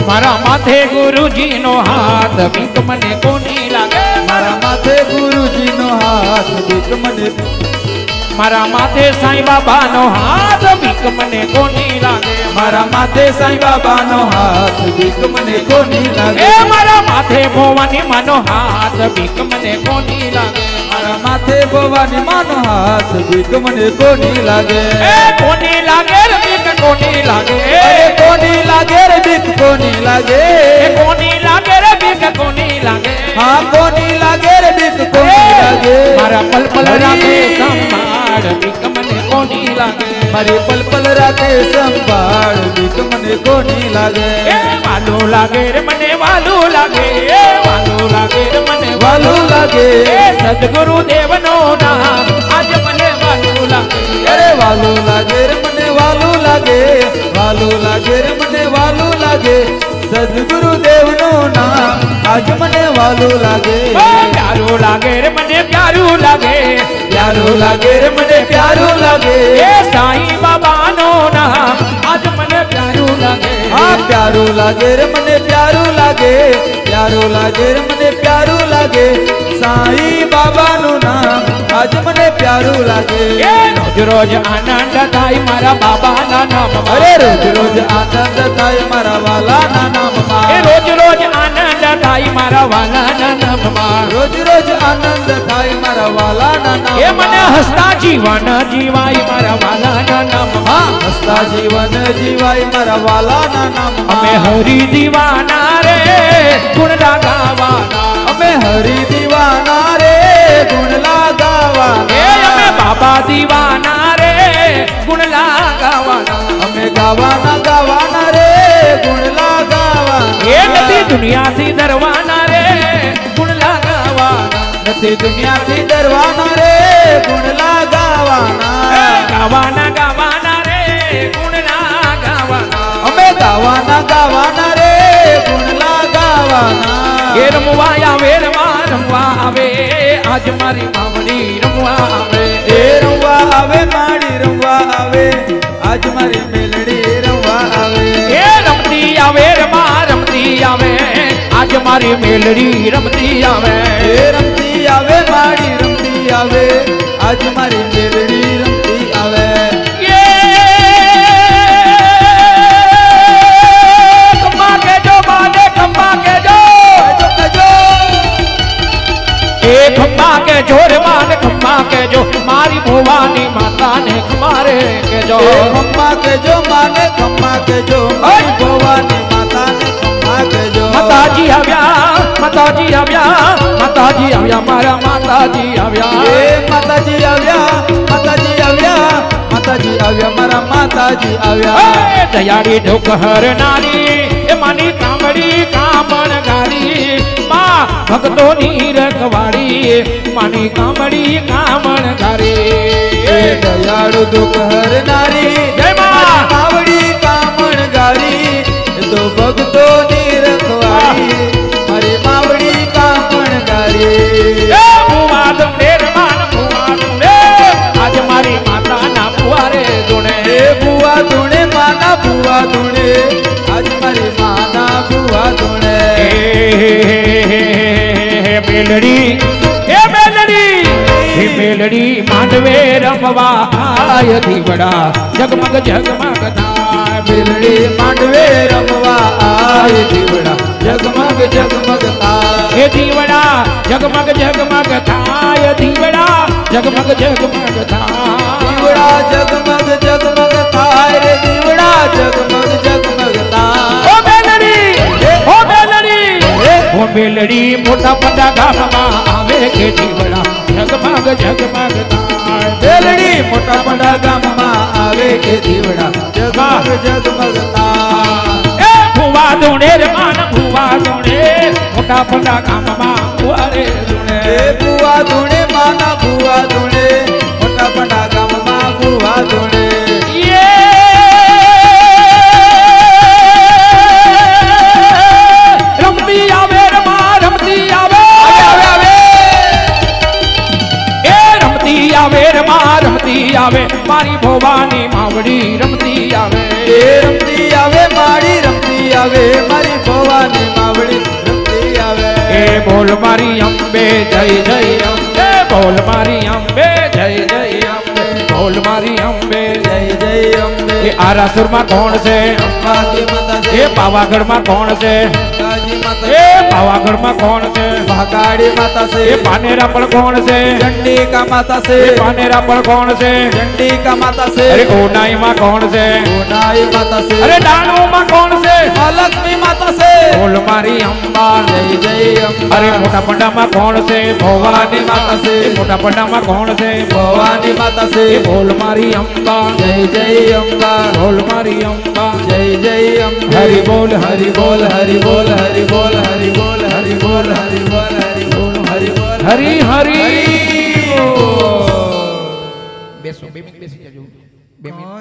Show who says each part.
Speaker 1: મારા માથે ગુરુજીનો હાથ બીક મને કોની લાગે
Speaker 2: મારા માથે ગુરુજીનો હાથ બીક મને
Speaker 1: મારા માથે સાંઈ બાબાનો હાથ બીક મને કોની લાગે
Speaker 2: મારા માથે સાંઈ બાબાનો હાથ બીક મને કોની લાગે
Speaker 1: એ મારા માથે ભવાની માનો હાથ બીક મને કોની લાગે
Speaker 2: મારા માથે ભવાની માનો હાથ બીક મને કોની લાગે
Speaker 1: એ કોની લાગે રે બીક કોની લાગે
Speaker 2: અરે કોની લાગે રે બીક કોની લાગે
Speaker 1: એ કોની લાગે રે બીક કોની લાગે
Speaker 2: હા કોની લાગે રે બીક કોની લાગે
Speaker 1: મારા પલપલ રાતે સંભાળ બીક મને કોની લાગે
Speaker 2: મારી પલપલ રાતે સંભાળ બીક મને કોની લાગે
Speaker 1: એ વાલું લાગે રે મને વાલું લાગે એ વાલું લાગે રે મને
Speaker 2: વાલું લાગે
Speaker 1: એ સદગુરુ દેવનો નામ આજ મને વાલું લાગે
Speaker 2: અરે વાલું લાગે રે મને વાલું લાગે વાલું લાગે રે મને વાલું લાગે સદગુરુ દેવનું નામ આજ મને વાલું લાગે
Speaker 1: પ્યારું લાગે રે મને પ્યારું લાગે
Speaker 2: પ્યારું લાગે રે મને પ્યારું લાગે
Speaker 1: એ સાંઈ બાબાનો નામ આજ મને પ્યારું લાગે
Speaker 2: હા પ્યારું લાગે રે મને પ્યારું લાગે પ્યારું લાગે રે મને પ્યારું લાગે સાંઈ બાબાનું નામ આજ મને પ્યારું લાગે
Speaker 1: એ રોજ રોજ આનંદ થાય મારા બાબાના નામમાં
Speaker 2: અરે રોજ રોજ આનંદ થાય મારા વાલાના નામમાં
Speaker 1: એ રોજ રોજ આનંદ થાય મારા વાલાના નામમાં
Speaker 2: રોજ રોજ આનંદ થાય મારા વાલાના નામમાં
Speaker 1: એ મને હસતા જીવન જીવાય મારા વાલાના નામમાં
Speaker 2: હા હસતા જીવન જીવાય મારા વાલાના નામમાં
Speaker 1: અમે હરી દીવાના રે ગુણડા ગાવાના
Speaker 2: અમે હરી દીવાના રે ગુણ
Speaker 1: એ
Speaker 2: લાગાવાના
Speaker 1: અમે બાબા દીવાના રે ગુણલા ગાવાના
Speaker 2: અમે ગાવાના ગાવાના રે ગુણ લાગાવાના
Speaker 1: એ નથી દુનિયાથી ડરવાના રે ગુણલા ગાવાના
Speaker 2: નથી દુનિયાથી ડરવાના રે ગુણ લાગાવાના
Speaker 1: ગાવાના ગાવાના રે ગુણલા ગાવાના
Speaker 2: અમે ગાવાના ગાવાના રે ગુણ લાગાવાના
Speaker 1: એ રમવા આવે રમવા આવે આજ મારી માવડી રમવા આવે
Speaker 2: એ રમવા આવે માડી રમવા આવે આજ મારી મેલડી રમવા આવે
Speaker 1: એ રમતી આવે રમતી આવે આજ મારી મેલડી રમતી આવે
Speaker 2: એ રમતી આવે માડી રમતી આવે આજ મારી મેલડી રમતી આવે
Speaker 1: એ ખમ્મા કેજો બાને ખમ્મા કેજો
Speaker 2: કજો
Speaker 1: એ ખમ્મા કેજો રે બાને ખમ્મા કેજો મારી ભવાની માતાને ખમારે કેજો
Speaker 2: ખમ્મા કેજો માને ખમ્મા કેજો મારી ભવાની માતાને ખમ્મા કેજો
Speaker 1: માતાજી આવ્યા માતાજી આવ્યા માતાજી આવ્યા મારા માતાજી આવ્યા
Speaker 2: એ માતાજી આવ્યા માતાજી આવ્યા માતાજી આવ્યા મારા માતાજી આવ્યા
Speaker 1: એ દયાળી ઢોકહર નારી એ માની કામડી કામણ ગારી માં ભક્તોની રખવાડી માની કામડી કામણ ગારી
Speaker 2: એ દયાળુ દુઃખ હરનારી
Speaker 1: જય માં
Speaker 2: માવડી કામણ ગારી તો ભક્તોની રખવાડી મારી માવડી કામણ ગારી
Speaker 1: એ ભુવા દુંડે રમાન ભુવા દુંડે આજ મારી માતાના પુવારે દુણે
Speaker 2: એ ભુવા ધૂણે માના ભુવા ધૂણે આજ મારી માના ભુવા ધૂણે
Speaker 1: મેલડી માંડવે રમવા આય દીવડા જગમગ જગમગ થાય
Speaker 2: મેલડી માંડવે રમવા આય દીવડા જગમગ જગમગ થાય
Speaker 1: હે દીવડા જગમગ જગમગ થાય દીવડા જગમગ જગમગ થાય
Speaker 2: દીવડા જગમગ જગમગ થાય રે દીવડા જગમગ જગમગ થાય
Speaker 1: ઓ મેલડી મોટા પડા ગામમાં આવે કે દીવડા જગમગ જગમગ થાય
Speaker 2: મેલડી મોટા પડા ગામમાં આવે કે દીવડા જગમગ જગમગ થાય
Speaker 1: એ ભુવા ધૂણે રે માન ભુવા ધૂણે મોટા પડા ગામમાં પુવારે ધૂણે
Speaker 2: એ ભુવા ધૂણે માના ભુવા ધૂણે મોટા પડા ગામમાં ભુવા ધૂણે
Speaker 1: રમતી આવે રમા રમતી આવે એ રમતી આવે રમા રમતી આવે મારી ભવાની માવડી રમતી આવે
Speaker 2: એ રમતી આવે માડી રમતી આવે મારી
Speaker 1: બોલ મારી અંબે જય જય અંબે બોલ મારી અંબે જય જય અંબે બોલ મારી અંબે
Speaker 2: જય જય અંબે
Speaker 1: એ આરાસુરમાં કોણ છે
Speaker 2: અંબાજી માતા છે
Speaker 1: એ પાવાગઢમાં કોણ છે
Speaker 2: અંબાજી માતા
Speaker 1: એ
Speaker 2: છે
Speaker 1: પાવાગઢમાં કોણ છે
Speaker 2: મહાકાળી માતા છે
Speaker 1: એ પાનેરા પણ કોણ છે
Speaker 2: ચંડિકા માતા છે
Speaker 1: એ પાનેરા પણ કોણ છે
Speaker 2: ચંડિકા માતા છે
Speaker 1: અરે ઓનાઈમાં કોણ છે
Speaker 2: ઉનાઈ માતા છે
Speaker 1: અરે દાનોમાં કોણ છે
Speaker 2: મહાલક્ષ્મી માતા છે
Speaker 1: બોલ મારી અંબા
Speaker 2: જય જય અંબા
Speaker 1: અરે મોટા પંડામાં કોણ છે ભવાની માતા છે એ મોટા પંડામાં કોણ છે
Speaker 2: ભવાની માતા છે
Speaker 1: એ બોલ મારી અંબા
Speaker 2: જય જય અંબા
Speaker 1: બોલ મારી અંબા
Speaker 2: જય જય અંબે
Speaker 1: હરિ બોલ હરિ બોલ
Speaker 2: હરિ બોલ હરિ બોલ હરિ બોલ હરિ બોલ હરિ બોલ હરિ બોલ હરિ બોલ
Speaker 1: હરિ હરિ
Speaker 2: હરિ બોલ
Speaker 1: બેસો 2 મિનિટ બેસી જજો 2 મિનિટ